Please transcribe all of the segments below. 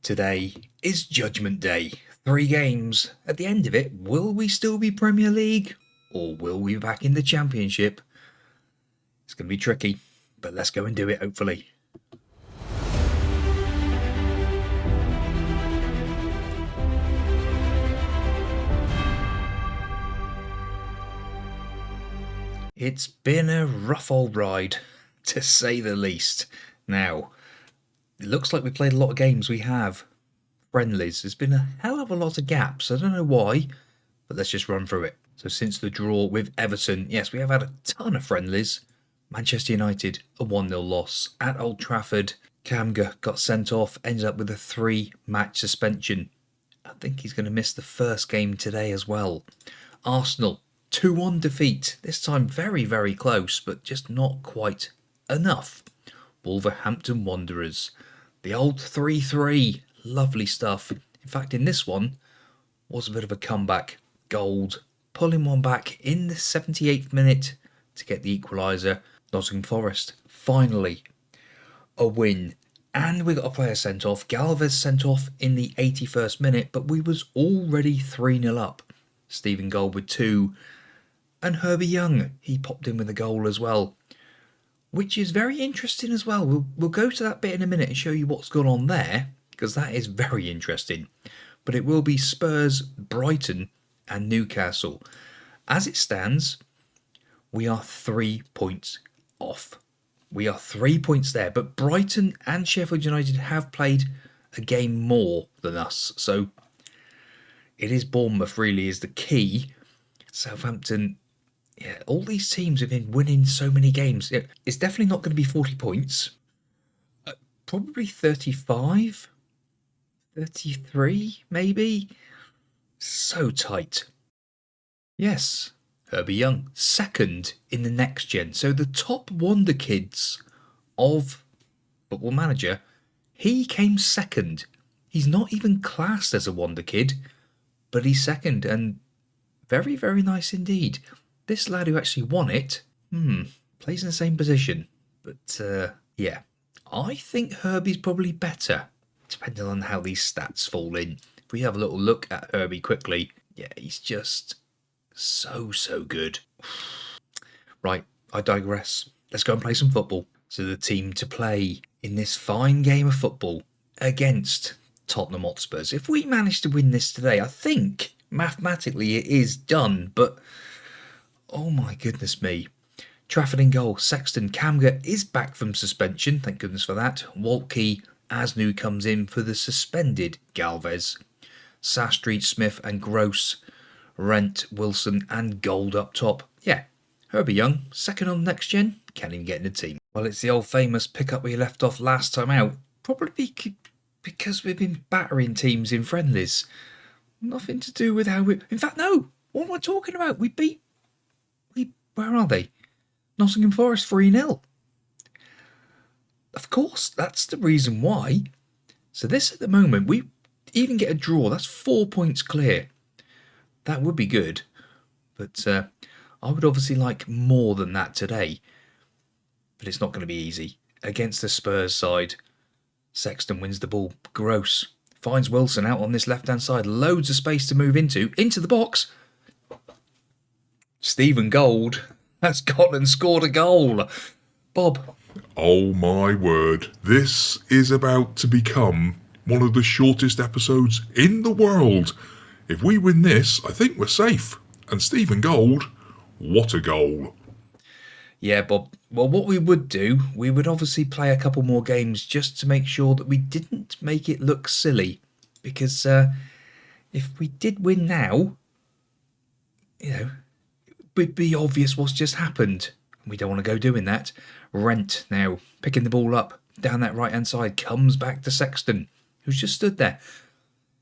Today is Judgment Day. 3 games. At the end of it, will we still be Premier League? Or will we be back in the Championship? It's going to be tricky, but let's go and do it, hopefully. It's been a rough old ride, to say the least. Now, it looks like we played a lot of games. We have friendlies. There's been a hell of a lot of gaps. I don't know why, but let's just run through it. So since the draw with Everton, yes, we have had a ton of friendlies. Manchester United, a 1-0 loss. At Old Trafford, Kamga got sent off, ended up with a 3-match suspension. I think he's going to miss the first game today as well. Arsenal, 2-1 defeat. This time very, very close, but just not quite enough. Wolverhampton Wanderers, the old 3-3. Lovely stuff. In fact, in this one, was a bit of a comeback. Gold, pulling one back in the 78th minute to get the equaliser. Nottingham Forest, finally, a win. And we got a player sent off. Galvez sent off in the 81st minute, but we was already 3-0 up. Stephen Gold with 2. And Herbie Young, he popped in with a goal as well. Which is very interesting as well. We'll go to that bit in a minute and show you what's gone on there, because that is very interesting. But it will be Spurs, Brighton and Newcastle. As it stands, we are 3 points off. We are 3 points there, but Brighton and Sheffield United have played a game more than us. So it is Bournemouth really is the key. Southampton, yeah, all these teams have been winning so many games. It's definitely not going to be 40 points. Probably 35, 33 maybe. So tight. Yes, Herbie Young, second in the next gen. So the top wonder kids of Football Manager, he came second. He's not even classed as a wonder kid, but he's second, and very, very nice indeed. This lad who actually won it, plays in the same position. But, yeah, I think Herbie's probably better, depending on how these stats fall in. If we have a little look at Herbie quickly, yeah, he's just so good. Right, I digress. Let's go and play some football. So the team to play in this fine game of football against Tottenham Hotspurs. If we manage to win this today, I think mathematically it is done, but oh my goodness me. Trafford in goal, Sexton. Kamga is back from suspension, thank goodness for that. Waltke, Asnu comes in for the suspended Galvez. Sastry, Smith and Gross. Rent, Wilson and Gold up top. Yeah, Herbie Young, second on next gen, can't even get in the team. Well, it's the old famous pick up we left off last time out. Probably because we've been battering teams in friendlies. Nothing to do with how we... In fact, no, what am I talking about? We beat... Where are they? Nottingham Forest 3-0. Of course, that's the reason why. So this at the moment, we even get a draw. That's 4 points clear. That would be good. But I would obviously like more than that today. But it's not going to be easy. Against the Spurs side, Sexton wins the ball. Gross finds Wilson out on this left-hand side. Loads of space to move into. Into the box. Stephen Gold has gone and scored a goal. Bob. Oh my word. This is about to become one of the shortest episodes in the world. If we win this, I think we're safe. And Stephen Gold, what a goal. Yeah, Bob. Well, what we would do, we would obviously play a couple more games just to make sure that we didn't make it look silly. Because if we did win now, you know, it would be obvious what's just happened. We don't want to go doing that. Rent now, picking the ball up down that right-hand side, comes back to Sexton, who's just stood there.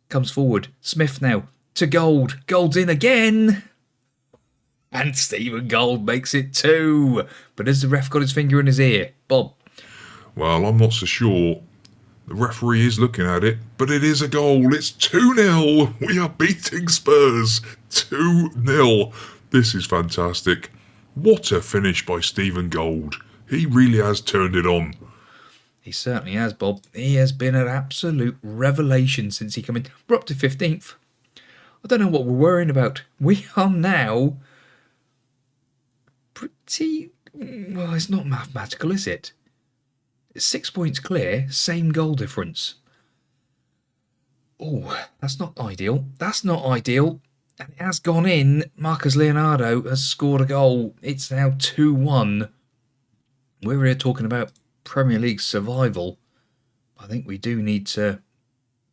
Comes forward. Smith now to Gold. Gold's in again. And Stephen Gold makes it 2. But has the ref got his finger in his ear? Bob. Well, I'm not so sure. The referee is looking at it, but it is a goal. It's 2-0. We are beating Spurs 2-0. This is fantastic. What a finish by Stephen Gold. He really has turned it on. He certainly has, Bob. He has been an absolute revelation since he came in. We're up to 15th. I don't know what we're worrying about. We are now pretty... Well, it's not mathematical, is it? 6 points clear, same goal difference. Oh, that's not ideal. That's not ideal. And it has gone in. Marcus Leonardo has scored a goal. It's now 2-1. We're here talking about Premier League survival. I think we do need to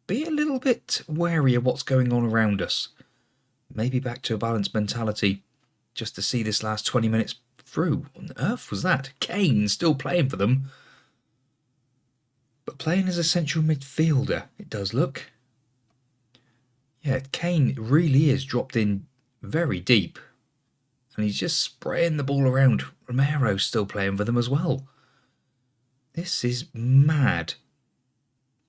be a little bit wary of what's going on around us. Maybe back to a balanced mentality just to see this last 20 minutes through. What on earth was that? Kane still playing for them. But playing as a central midfielder, it does look. Yeah, Kane really is dropped in very deep. And he's just spraying the ball around. Romero's still playing for them as well. This is mad.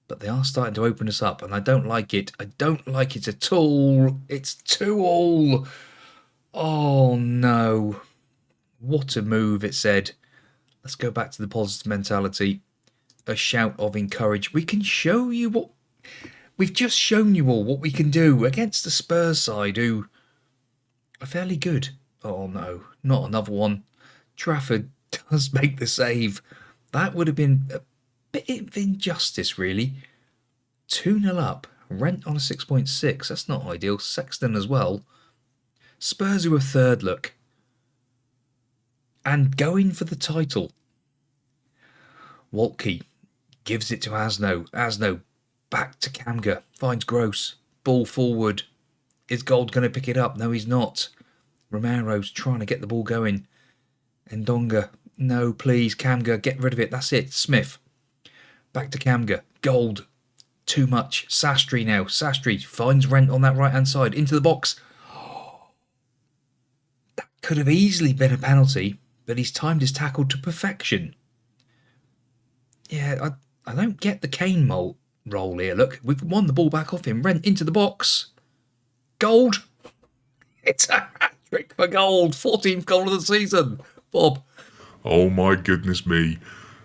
But they are starting to open us up, and I don't like it. I don't like it at all. It's 2-all. Oh, no. What a move, it said. Let's go back to the positive mentality. A shout of encourage. We can show you what... We've just shown you all what we can do against the Spurs side, who are fairly good. Oh, no. Not another one. Trafford does make the save. That would have been a bit of injustice, really. 2-0 up. Rent on a 6.6. That's not ideal. Sexton as well. Spurs who are third, look. And going for the title. Waltke gives it to Asno. Asno back to Kamga. Finds Gross. Ball forward. Is Gold going to pick it up? No, he's not. Romero's trying to get the ball going. Ndonga. No, please. Kamga, get rid of it. That's it. Smith. Back to Kamga. Gold. Too much. Sastry now. Sastry finds Rent on that right-hand side. Into the box. That could have easily been a penalty, but he's timed his tackle to perfection. Yeah, I don't get the Kane roll here. Look, we've won the ball back off him. Rent into the box. Gold. It's a hat-trick for Gold. 14th goal of the season. Bob. Oh my goodness me.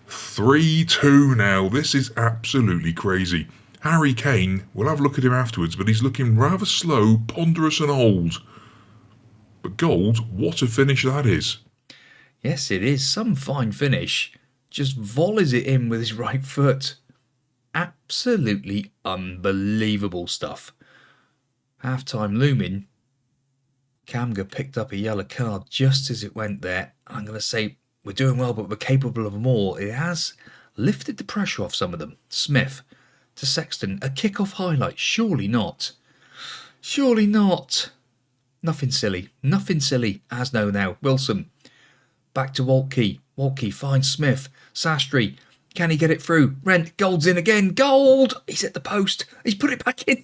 3-2 now. This is absolutely crazy. Harry Kane, we'll have a look at him afterwards, but he's looking rather slow, ponderous and old. But Gold, what a finish that is. Yes, it is. Some fine finish. Just volleys it in with his right foot. Absolutely unbelievable stuff. Half-time looming. Kamga picked up a yellow card just as it went there. I'm going to say we're doing well, but we're capable of more. It has lifted the pressure off some of them. Smith to Sexton. A kick-off highlight. Surely not. Surely not. Nothing silly. Nothing silly. Asno now. Wilson. Back to Waltke. Waltke finds Smith. Sastry. Can he get it through? Rent. Gold's in again. Gold! He's at the post. He's put it back in.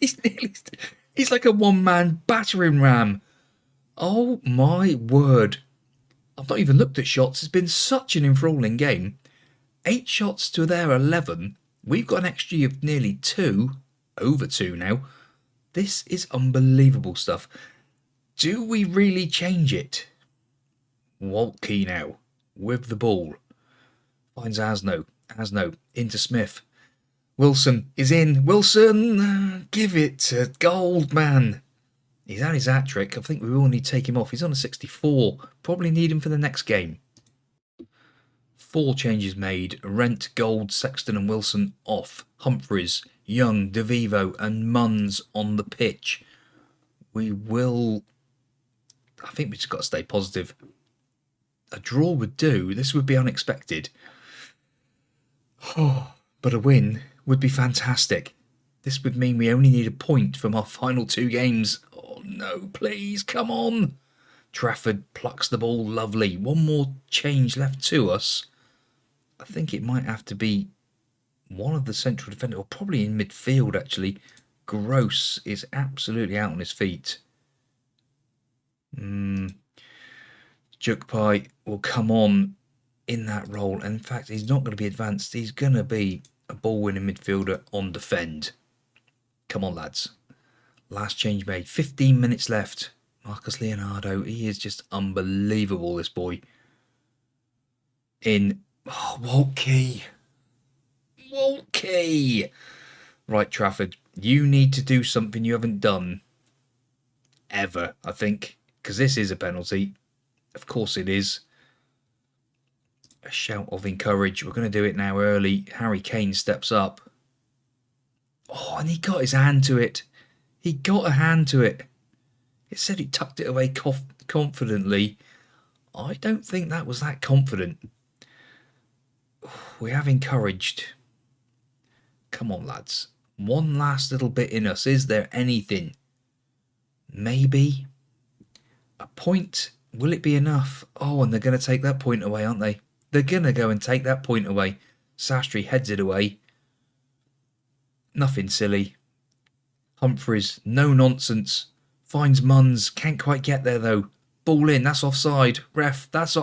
He's like a one-man battering ram. Oh my word. I've not even looked at shots. It's been such an enthralling game. 8 shots to their 11. We've got an XG of nearly 2. Over 2 now. This is unbelievable stuff. Do we really change it? Waltke now. With the ball. Finds Asno. Asno into Smith. Wilson is in. Wilson! Give it to Goldman. He's had his hat-trick. I think we will need to take him off. He's on a 64. Probably need him for the next game. 4 changes made. Rent, Gold, Sexton and Wilson off. Humphreys, Young, DeVivo and Munns on the pitch. We will... I think we just got to stay positive. A draw would do. This would be unexpected. But a win would be fantastic. This would mean we only need a point from our final 2 games. Oh no, please, come on. Trafford plucks the ball, lovely. One more change left to us. I think it might have to be one of the central defenders, or probably in midfield actually. Gross is absolutely out on his feet. Jukpai will come on in that role. And in fact, he's not going to be advanced. He's going to be a ball-winning midfielder on defend. Come on, lads. Last change made. 15 minutes left. Marcus Leonardo, he is just unbelievable, this boy. In Waltke. Walkie! Right, Trafford, you need to do something you haven't done ever, I think, because this is a penalty. Of course it is. A shout of encourage. We're going to do it now early. Harry Kane steps up. Oh, and he got his hand to it. He got a hand to it. It said he tucked it away confidently. I don't think that was that confident. We have encouraged. Come on, lads. One last little bit in us. Is there anything? Maybe. A point. Will it be enough? Oh, and they're going to take that point away, aren't they? They're going to go and take that point away. Sastry heads it away. Nothing silly. Humphreys, no nonsense. Finds Munns. Can't quite get there, though. Ball in. That's offside. Ref, that's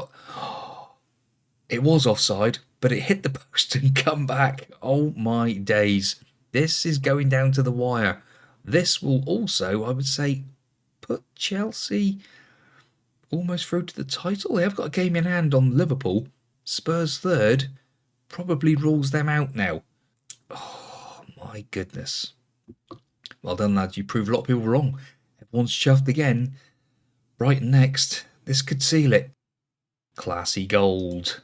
It was offside, but it hit the post and come back. Oh, my days. This is going down to the wire. This will also, I would say, put Chelsea almost through to the title. They have got a game in hand on Liverpool. Spurs third. Probably rules them out now. Oh, my goodness. Well done, lads. You proved a lot of people wrong. Everyone's chuffed again. Brighton next. This could seal it. Classy gold.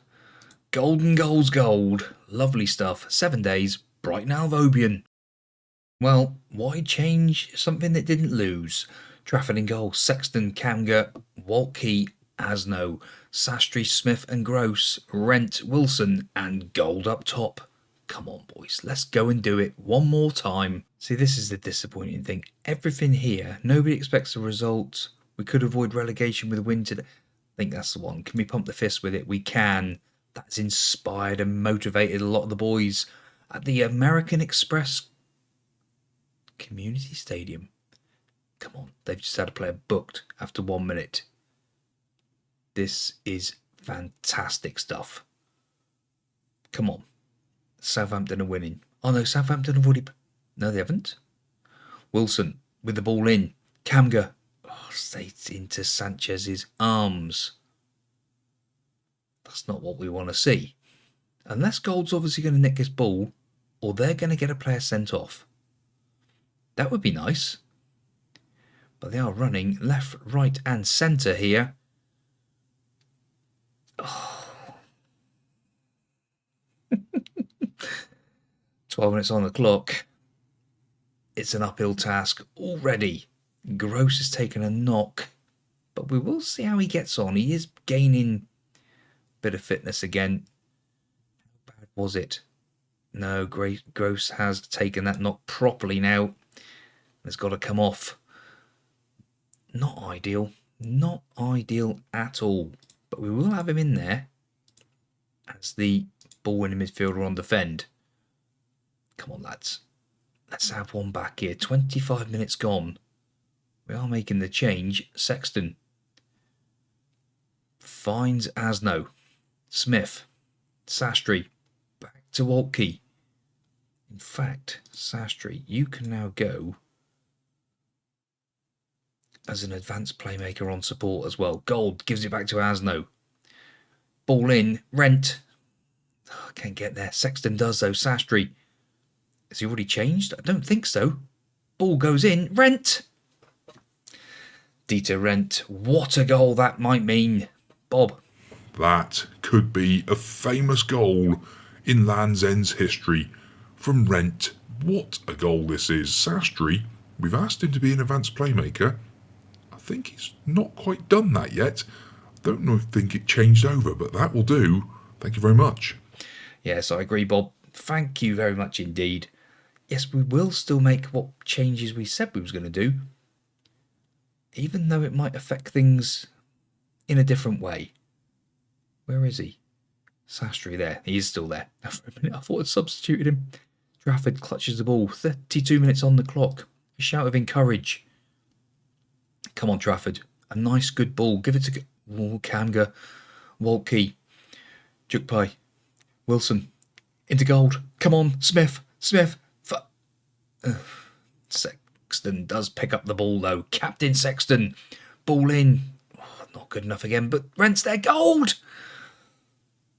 Golden goals gold. Lovely stuff. 7 days. Brighton Alve Albion. Well, why change something that didn't lose? Trafford in goal. Sexton, Kamga, Walkie, Asno, Sastry, Smith and Gross, Rent, Wilson and Gold up top. Come on, boys. Let's go and do it one more time. See, this is the disappointing thing. Everything here. Nobody expects a result. We could avoid relegation with a win today. I think that's the one. Can we pump the fist with it? We can. That's inspired and motivated a lot of the boys at the American Express Community Stadium. Come on, they've just had a player booked after 1 minute. This is fantastic stuff. Come on. Southampton are winning. Oh no, Southampton have already... No, they haven't. Wilson with the ball in. Kamga. Oh, straight into Sanchez's arms. That's not what we want to see. Unless Gold's obviously going to nick this ball, or they're going to get a player sent off. That would be nice. But they are running left, right and centre here. Oh. 12 minutes on the clock. It's an uphill task already. Gross has taken a knock. But we will see how he gets on. He is gaining a bit of fitness again. How bad was it? No, Gross has taken that knock properly now. It's got to come off. Not ideal. Not ideal at all. But we will have him in there as the ball-winning midfielder on defend. Come on, lads. Let's have one back here. 25 minutes gone. We are making the change. Sexton finds Asno. Smith. Sastry. Back to Walkie. In fact, Sastry, you can now go as an advanced playmaker on support as well. Gold gives it back to Asno. Ball in. Rent. Oh, can't get there. Sexton does though. Sastry. Has he already changed? I don't think so. Ball goes in. Rent. Dieter Rent. What a goal that might mean. Bob. That could be a famous goal in Lands End's history from Rent. What a goal this is. Sastry, we've asked him to be an advanced playmaker. I think he's not quite done that yet. Don't know if think it changed over, but that will do. Thank you very much. Yes, I agree, Bob. Thank you very much indeed. Yes, we will still make what changes we said we was going to do, even though it might affect things in a different way. Where is he? Sastry there. He is still there. For a minute, I thought I'd substituted him. Trafford clutches the ball. 32 minutes on the clock. A shout of encourage. Come on, Trafford. A nice, good ball. Give it to Kamga. Walkie. Jukpai. Wilson. Into gold. Come on, Smith. Smith. Sexton does pick up the ball, though. Captain Sexton. Ball in. Oh, not good enough again, but Rent's there. Gold!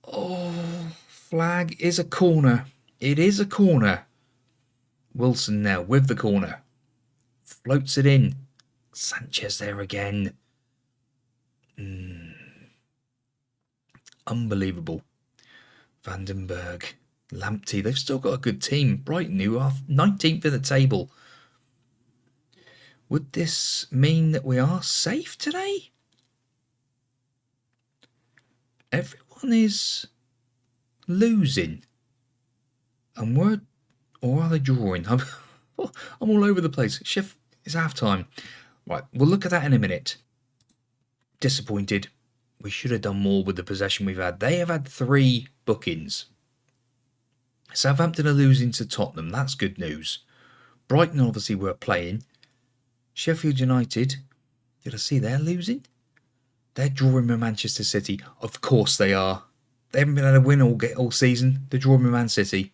Oh, flag is a corner. It is a corner. Wilson now with the corner. Floats it in. Sanchez there again. Unbelievable. Vandenberg. Lamptey. They've still got a good team. Brighton, who are 19th in the table. Would this mean that we are safe today? Everyone is losing. And we're... Or are they drawing? I'm all over the place. Chef, it's half time. Right, we'll look at that in a minute. Disappointed. We should have done more with the possession we've had. They have had 3 bookings. Southampton are losing to Tottenham. That's good news. Brighton obviously were playing. Sheffield United, did I see they're losing? They're drawing with Manchester City. Of course they are. They haven't been able to win all season. They're drawing with Man City.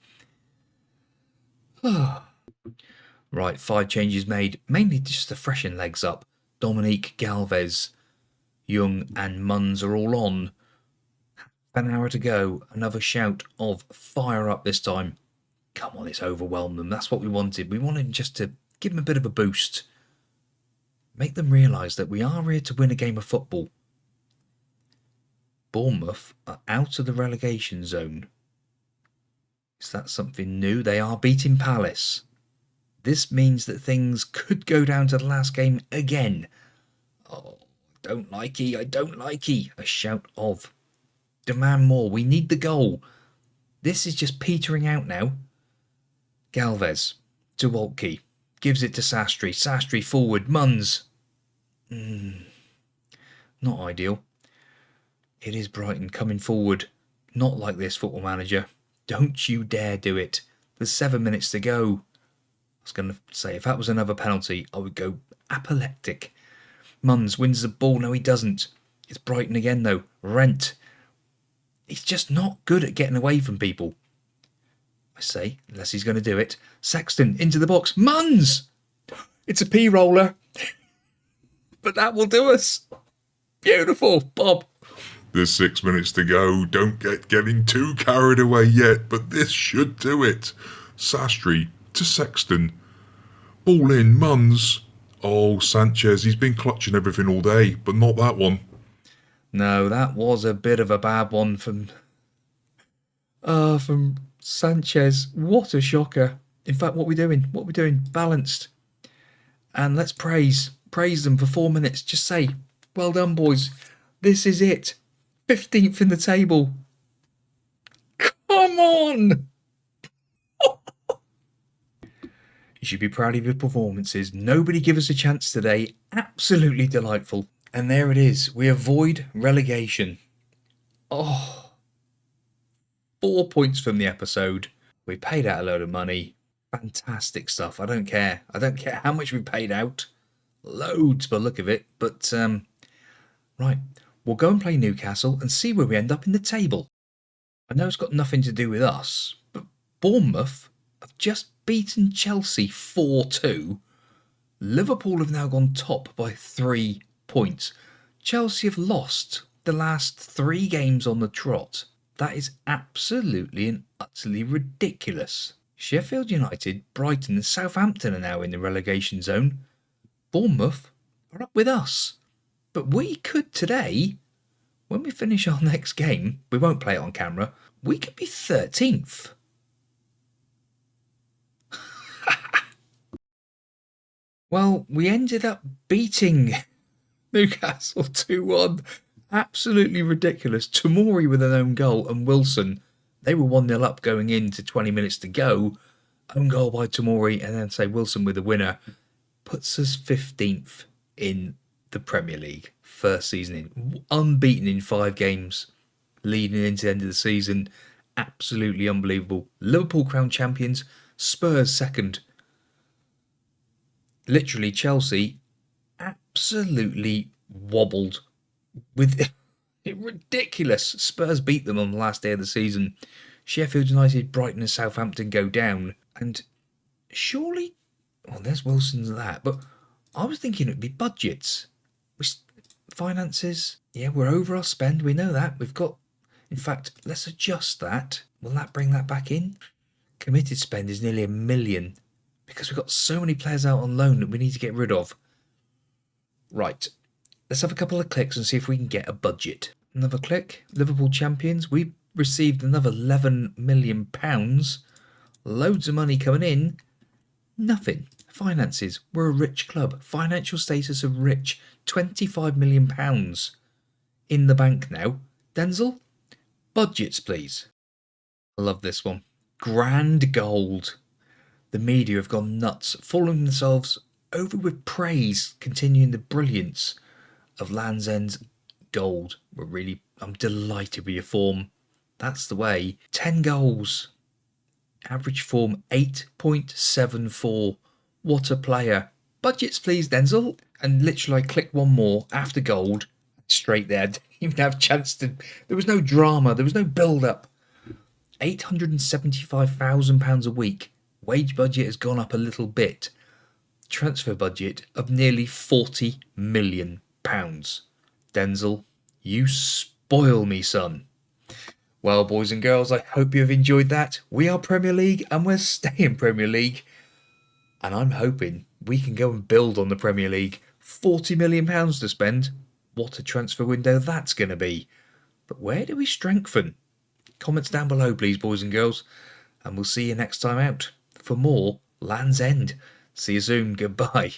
Right, 5 changes made. Mainly just to freshen legs up. Dominique, Galvez, Young and Munns are all on. An hour to go. Another shout of fire up this time. Come on, it's overwhelmed them. That's what we wanted. We wanted just to give them a bit of a boost. Make them realise that we are here to win a game of football. Bournemouth are out of the relegation zone. Is that something new? They are beating Palace. This means that things could go down to the last game again. Oh, I don't like it. I don't like it. A shout of demand more. We need the goal. This is just petering out now. Galvez to Waltke. Gives it to Sastry. Sastry forward. Munns. Not ideal. It is Brighton coming forward. Not like this, Football Manager. Don't you dare do it. There's 7 minutes to go. I was going to say, if that was another penalty, I would go apoplectic. Munns wins the ball. No, he doesn't. It's Brighton again, though. Rent. He's just not good at getting away from people. I say, unless he's going to do it. Sexton into the box. Munns! It's a P-roller. But that will do us. Beautiful, Bob. There's 6 minutes to go. Don't get getting too carried away yet, but this should do it. Sastry to Sexton. Ball in, Munns. Oh, Sanchez, he's been clutching everything all day, but not that one. No, that was a bit of a bad one from Sanchez. What a shocker. In fact, what we're doing? Balanced. And let's praise them for 4 minutes. Just say, well done, boys. This is it. 15th in the table. Come on! You should be proud of your performances. Nobody give us a chance today. Absolutely delightful. And there it is. We avoid relegation. Oh. 4 points from the episode. We paid out a load of money. Fantastic stuff. I don't care. I don't care how much we paid out. Loads by the look of it. But, right. We'll go and play Newcastle and see where we end up in the table. I know it's got nothing to do with us, but Bournemouth have just beaten Chelsea 4-2. Liverpool have now gone top by 3 points. Chelsea have lost the last 3 games on the trot. That is absolutely and utterly ridiculous. Sheffield United, Brighton and Southampton are now in the relegation zone. Bournemouth are up with us. But we could today, when we finish our next game, we won't play it on camera, we could be 13th. Well, we ended up beating Newcastle 2-1. Absolutely ridiculous. Tomori with an own goal and Wilson, they were 1-0 up going into 20 minutes to go. Own goal by Tomori and then say Wilson with the winner. Puts us 15th in the Premier League. First season in. Unbeaten in 5 games. Leading into the end of the season. Absolutely unbelievable. Liverpool crowned champions. Spurs second. Literally Chelsea absolutely wobbled with ridiculous. Spurs beat them on the last day of the season. Sheffield United, Brighton and Southampton go down. And surely, well, there's Wilson's that, but I was thinking it'd be budgets. Finances, yeah, we're over our spend. We know that. We've got, in fact, let's adjust that. Will that bring that back in? Committed spend is nearly 1 million because we've got so many players out on loan that we need to get rid of. Right, let's have a couple of clicks and see if we can get a budget. Another click. Liverpool champions. We received another £11 million. Loads of money coming in. Nothing. Finances. We're a rich club. Financial status of rich. £25 million in the bank now. Denzil, budgets please. I love this one. Grand gold. The media have gone nuts, falling themselves over with praise, continuing the brilliance of Lands End gold. I'm delighted with your form. That's the way. 10 goals. Average form 8.74. What a player. Budgets please, Denzil. And literally I click one more after gold. Straight there. Didn't even have a chance to... There was no drama. There was no build-up. £875,000 a week. Wage budget has gone up a little bit. Transfer budget of nearly £40 million. Denzil, you spoil me, son. Well, boys and girls, I hope you have enjoyed that. We are Premier League and we're staying Premier League. And I'm hoping we can go and build on the Premier League. £40 million to spend. What a transfer window that's going to be. But where do we strengthen? Comments down below, please, boys and girls. And we'll see you next time out for more Land's End. See you soon. Goodbye.